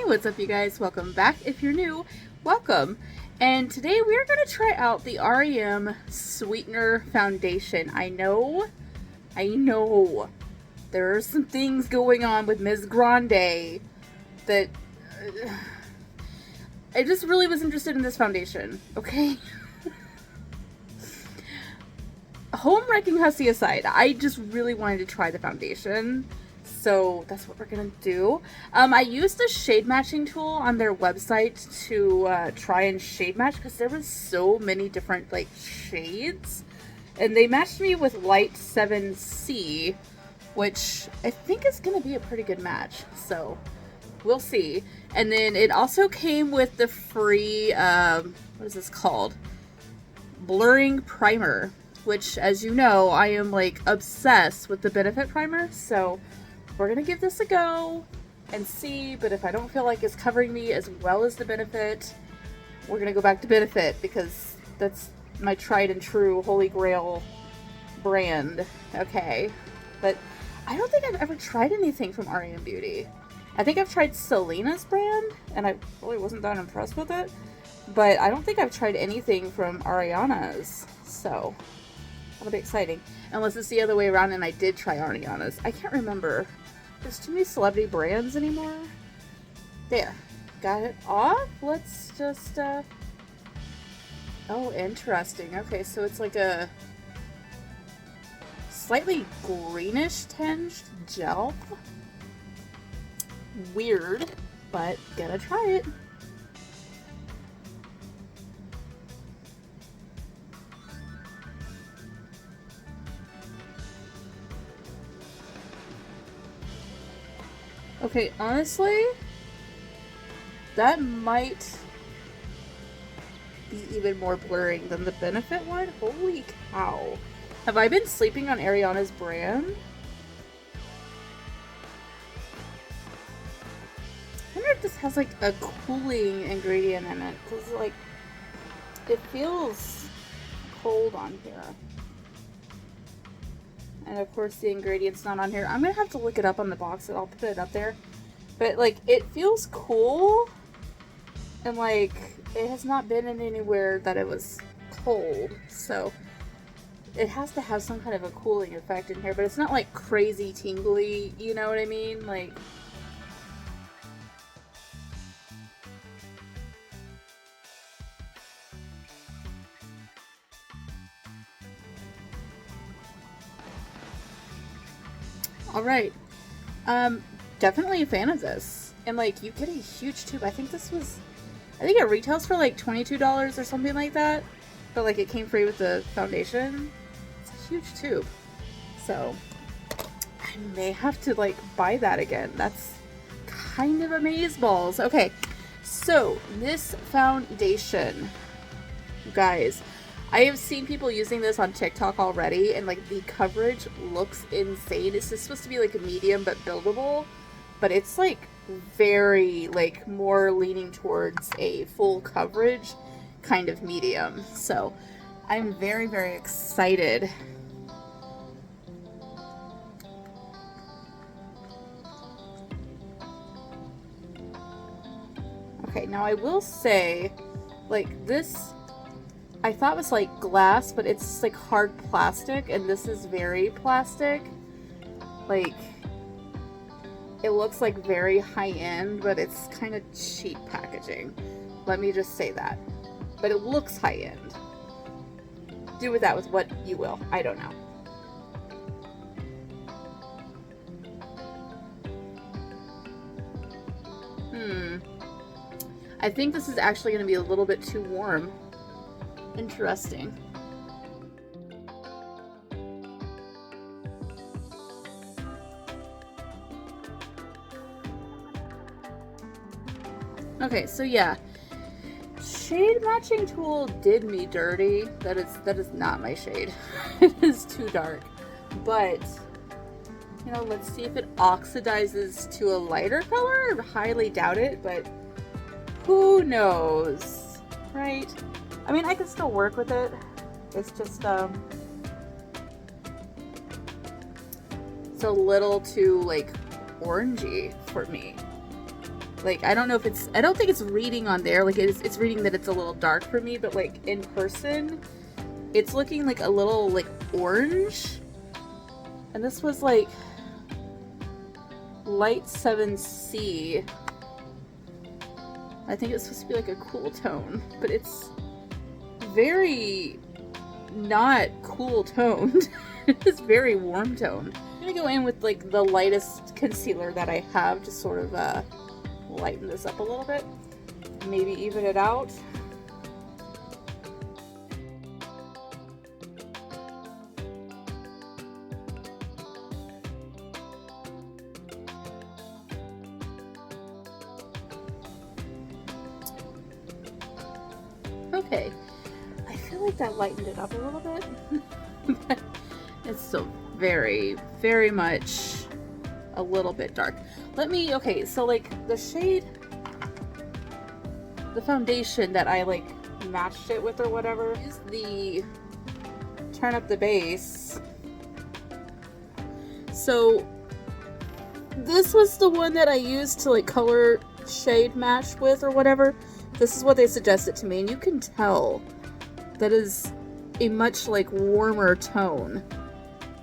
Hey, what's up you guys? Welcome back. If you're new, welcome. And today we're going to try out the REM Sweetner Foundation. I know, there are some things going on with Ms. Grande that I just really was interested in this foundation, okay? Home wrecking hussy aside, I just really wanted to try the foundation. So that's what we're gonna do. I used the shade matching tool on their website to try and shade match because there was so many different like shades, and they matched me with light 7C, which I think is gonna be a pretty good match. So we'll see. And then it also came with the free what is this called? Blurring primer, which, as you know, I am like obsessed with the Benefit primer. So we're gonna give this a go and see, but if I don't feel like it's covering me as well as the Benefit, we're gonna go back to Benefit because that's my tried and true holy grail brand. Okay, but I don't think I've ever tried anything from REM Beauty. I think I've tried Selena's brand and I really wasn't that impressed with it, but I don't think I've tried anything from Ariana's, so that'll be exciting. Unless it's the other way around and I did try Ariana's. I can't remember. There's too many celebrity brands anymore. There. Got it off. Let's just, oh, interesting. Okay, so it's like a slightly greenish tinged gel. Weird, but gonna try it. Okay, honestly, that might be even more blurring than the Benefit one. Holy cow. Have I been sleeping on Ariana's brand? I wonder if this has like a cooling ingredient in it, because like it feels cold on here. And of course the ingredient's not on here. I'm gonna have to look it up on the box and I'll put it up there. But like it feels cool, and like it has not been in anywhere that it was cold, so it has to have some kind of a cooling effect in here, but it's not like crazy tingly, you know what I mean? Like, alright. Definitely a fan of this. And like, you get a huge tube. I think it retails for like $22 or something like that. But like, it came free with the foundation. It's a huge tube. So, I may have to like buy that again. That's kind of amazeballs. Okay, so this foundation, you guys, I have seen people using this on TikTok already, and like the coverage looks insane. It's just supposed to be like a medium but buildable, but it's like very like more leaning towards a full coverage kind of medium. So I'm very, very excited. Okay, now I will say, like, this I thought was like glass, but it's like hard plastic, and this is very plastic. Like, it looks like very high-end, but it's kind of cheap packaging. Let me just say that. But it looks high-end. Do with that with what you will. I don't know. I think this is actually going to be a little bit too warm. Interesting. Okay, so yeah, shade matching tool did me dirty. That is not my shade. It is too dark. But you know, let's see if it oxidizes to a lighter color. I highly doubt it, but who knows, right? I mean, I can still work with it. It's just it's a little too like orangey for me. Like, I don't know if it's, I don't think it's reading on there. Like, it's reading that it's a little dark for me, but like in person, it's looking like a little like orange. And this was like light 7C. I think it's supposed to be like a cool tone, but it's very not cool toned. It's very warm toned. I'm gonna go in with like the lightest concealer that I have, just sort of lighten this up a little bit, maybe even it out. Okay, I feel like that lightened it up a little bit. But it's still very, very much a little bit dark. Okay, so like the shade, the foundation that I like matched it with or whatever is the Turn Up the Base. So this was the one that I used to like color shade match with or whatever. This is what they suggested to me, and you can tell that is a much like warmer tone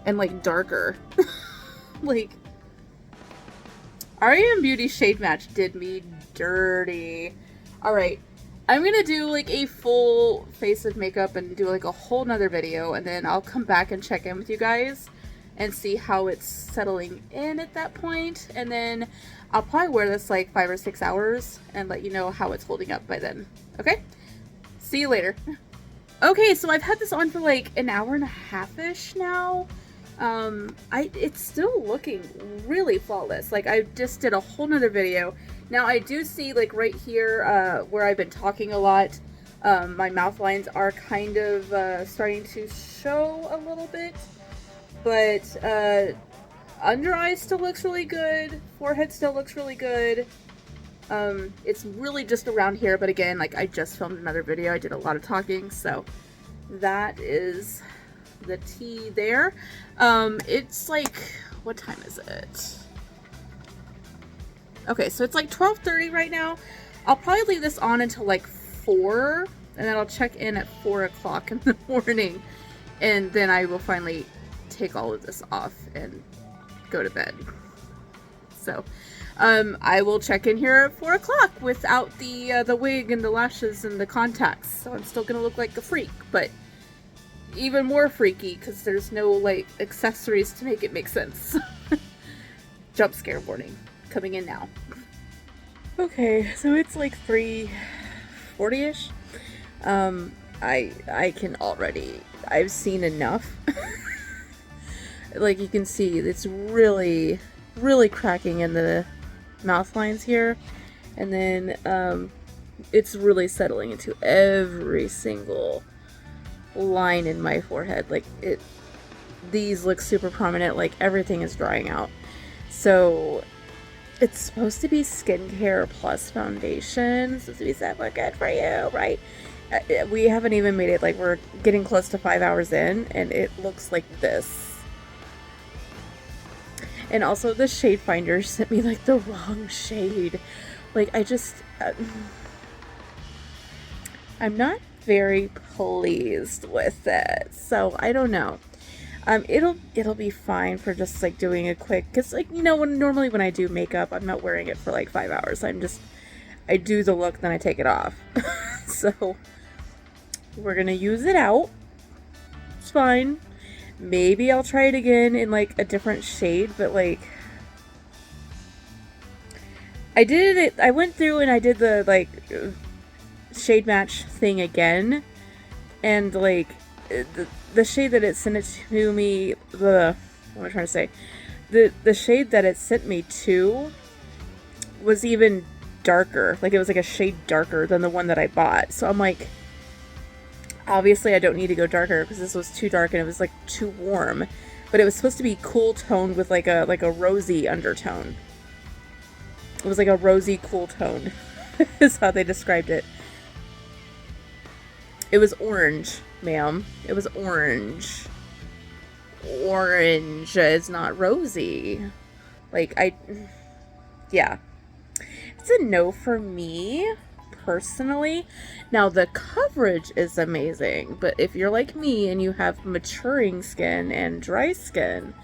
and like darker. Like REM Beauty Shade Match did me dirty. Alright, I'm gonna do like a full face of makeup and do like a whole nother video, and then I'll come back and check in with you guys and see how it's settling in at that point, and then I'll probably wear this like 5 or 6 hours and let you know how it's holding up by then. Okay? See you later. Okay, so I've had this on for like an hour and a half-ish now. It's still looking really flawless. Like, I just did a whole nother video. Now, I do see, like, right here, where I've been talking a lot, my mouth lines are kind of, starting to show a little bit. But, under eye still looks really good. Forehead still looks really good. It's really just around here, but again, like, I just filmed another video. I did a lot of talking, so that is the tea there. It's like, what time is it? Okay, so it's like 12:30 right now. I'll probably leave this on until like 4, and then I'll check in at 4 o'clock in the morning, and then I will finally take all of this off and go to bed. So, I will check in here at 4 o'clock without the wig and the lashes and the contacts. So I'm still gonna look like a freak, but even more freaky because there's no like accessories to make it make sense. Jump scare warning coming in now. Okay, so it's like 3:40ish. I can already, I've seen enough. Like you can see, it's really cracking in the mouth lines here, and then it's really settling into every single line in my forehead. Like these look super prominent, like everything is drying out. So it's supposed to be skincare plus foundation. It's supposed to be super good for you, right? We haven't even made it, like we're getting close to 5 hours in, and it looks like this. And also the shade finder sent me like the wrong shade. Like I just, I'm not very pleased with it. So I don't know. It'll be fine for just like doing a quick, cause like, you know, normally when I do makeup, I'm not wearing it for like 5 hours. I do the look, then I take it off. So we're gonna use it out. It's fine. Maybe I'll try it again in like a different shade, but like I went through and I did the like shade match thing again, and like the shade that it sent it to me, what am I trying to say? The shade that it sent me to was even darker. Like it was like a shade darker than the one that I bought. So I'm like, obviously I don't need to go darker because this was too dark and it was like too warm. But it was supposed to be cool toned with like a rosy undertone. It was like a rosy cool tone is how they described it. It was orange, ma'am. It was orange. Orange is not rosy. Like yeah. it's a no for me, personally. Now, the coverage is amazing, but if you're like me and you have maturing skin and dry skin,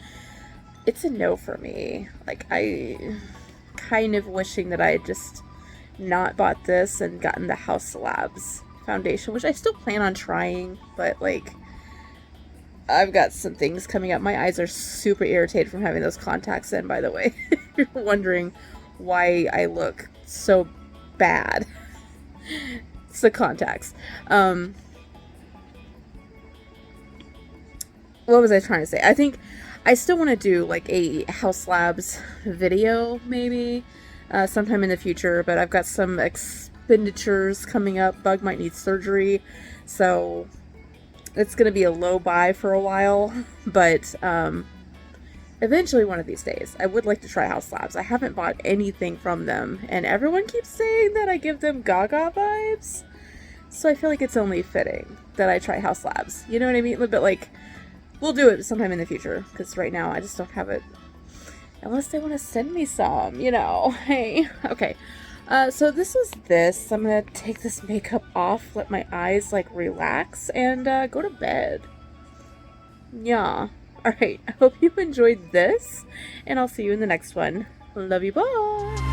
it's a no for me. Like, I kind of wishing that I had just not bought this and gotten the House Labs foundation, which I still plan on trying, but like, I've got some things coming up. My eyes are super irritated from having those contacts in, by the way. You're wondering why I look so bad. It's the contacts. What was I trying to say? I think I still want to do like a House Labs video, maybe, sometime in the future, but I've got some expenditures coming up. Bug might need surgery, so it's going to be a low buy for a while, but eventually one of these days I would like to try House Labs. I haven't bought anything from them, and everyone keeps saying that I give them Gaga vibes, so I feel like it's only fitting that I try House Labs. You know what I mean? But like, we'll do it sometime in the future, because right now I just don't have it, unless they want to send me some, you know. Hey, okay. So this was this. I'm gonna take this makeup off, let my eyes like relax, and go to bed. Yeah. Alright, I hope you enjoyed this, and I'll see you in the next one. Love you, bye!